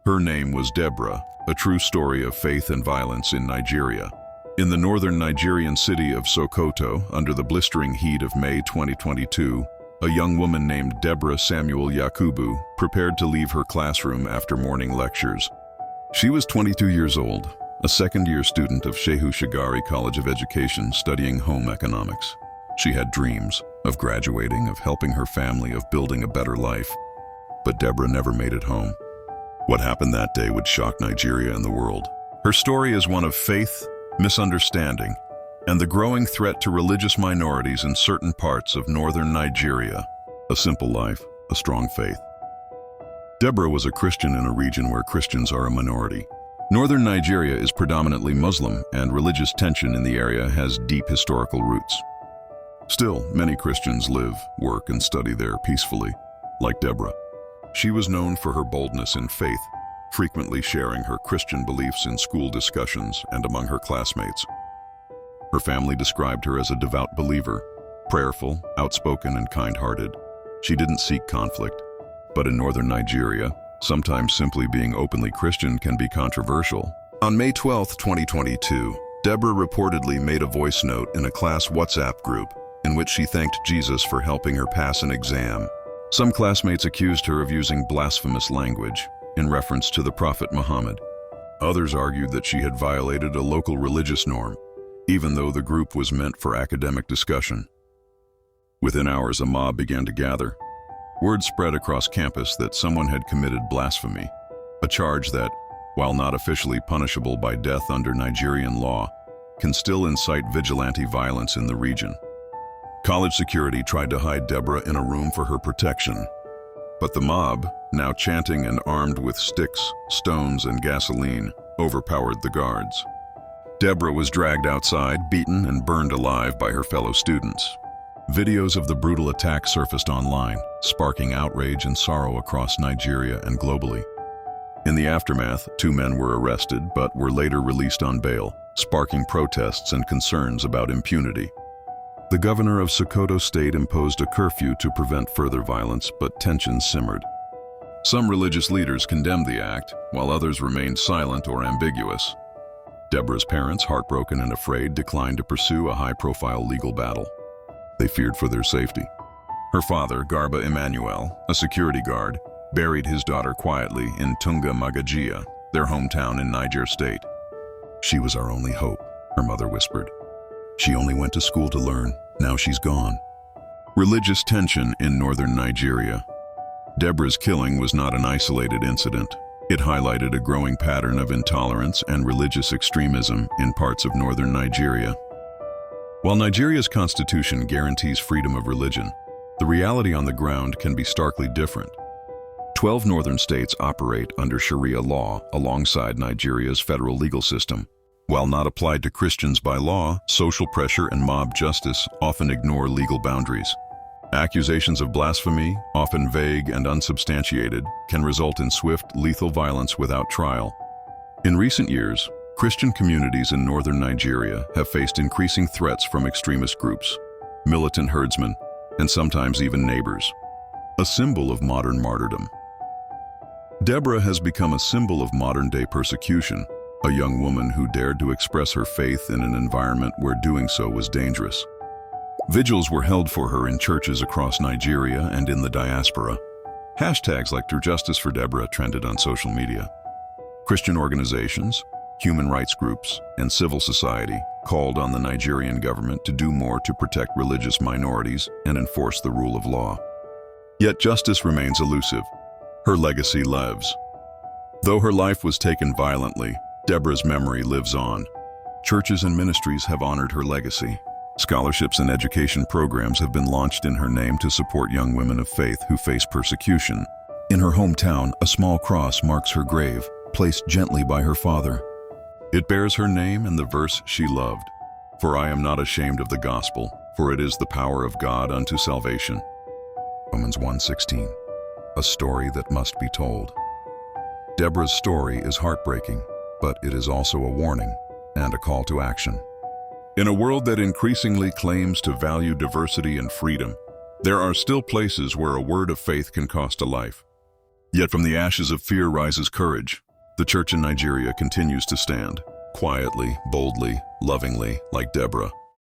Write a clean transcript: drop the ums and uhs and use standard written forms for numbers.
Her name was Deborah, a true story of faith and violence in Nigeria. In the northern Nigerian city of Sokoto, under the blistering heat of May 2022, a young woman named Deborah Samuel Yakubu prepared to leave her classroom after morning lectures. She was 22 years old, a second-year student of Shehu Shagari College of Education studying home economics. She had dreams of graduating, of helping her family, of building a better life. But Deborah never made it home. What happened that day would shock Nigeria and the world. Her story is one of faith, misunderstanding, and the growing threat to religious minorities in certain parts of northern Nigeria. A simple life, a strong faith. Deborah was a Christian in a region where Christians are a minority. Northern Nigeria is predominantly Muslim, and religious tension in the area has deep historical roots. Still, many Christians live, work, and study there peacefully, like Deborah. She was known for her boldness in faith, frequently sharing her Christian beliefs in school discussions and among her classmates. Her family described her as a devout believer, prayerful, outspoken, and kind-hearted. She didn't seek conflict, but in northern Nigeria, sometimes simply being openly Christian can be controversial. On May 12, 2022, Deborah reportedly made a voice note in a class WhatsApp group in which she thanked Jesus for helping her pass an exam. Some classmates accused her of using blasphemous language in reference to the Prophet Muhammad. Others argued that she had violated a local religious norm, even though the group was meant for academic discussion. Within hours, a mob began to gather. Word spread across campus that someone had committed blasphemy, a charge that, while not officially punishable by death under Nigerian law, can still incite vigilante violence in the region. College security tried to hide Deborah in a room for her protection, but the mob, now chanting and armed with sticks, stones, and gasoline, overpowered the guards. Deborah was dragged outside, beaten, and burned alive by her fellow students. Videos of the brutal attack surfaced online, sparking outrage and sorrow across Nigeria and globally. In the aftermath, 2 men were arrested but were later released on bail, sparking protests and concerns about impunity. The governor of Sokoto State imposed a curfew to prevent further violence, but tensions simmered. Some religious leaders condemned the act, while others remained silent or ambiguous. Deborah's parents, heartbroken and afraid, declined to pursue a high-profile legal battle. They feared for their safety. Her father, Garba Emmanuel, a security guard, buried his daughter quietly in Tunga Magajia, their hometown in Niger State. "She was our only hope," her mother whispered. "She only went to school to learn. Now she's gone." Religious tension in northern Nigeria. Deborah's killing was not an isolated incident. It highlighted a growing pattern of intolerance and religious extremism in parts of northern Nigeria. While Nigeria's constitution guarantees freedom of religion, the reality on the ground can be starkly different. 12 northern states operate under Sharia law alongside Nigeria's federal legal system. While not applied to Christians by law, social pressure and mob justice often ignore legal boundaries. Accusations of blasphemy, often vague and unsubstantiated, can result in swift, lethal violence without trial. In recent years, Christian communities in northern Nigeria have faced increasing threats from extremist groups, militant herdsmen, and sometimes even neighbors. A symbol of modern martyrdom. Deborah has become a symbol of modern-day persecution, a young woman who dared to express her faith in an environment where doing so was dangerous. Vigils were held for her in churches across Nigeria and in the diaspora. Hashtags like "True Justice for Deborah" trended on social media. Christian organizations, human rights groups, and civil society called on the Nigerian government to do more to protect religious minorities and enforce the rule of law. Yet justice remains elusive. Her legacy lives. Though her life was taken violently, Deborah's memory lives on. Churches and ministries have honored her legacy. Scholarships and education programs have been launched in her name to support young women of faith who face persecution. In her hometown, a small cross marks her grave, placed gently by her father. It bears her name and the verse she loved, "For I am not ashamed of the gospel, for it is the power of God unto salvation." Romans 1:16, a story that must be told. Deborah's story is heartbreaking, but it is also a warning and a call to action. In a world that increasingly claims to value diversity and freedom, there are still places where a word of faith can cost a life. Yet from the ashes of fear rises courage. The church in Nigeria continues to stand, quietly, boldly, lovingly, like Deborah.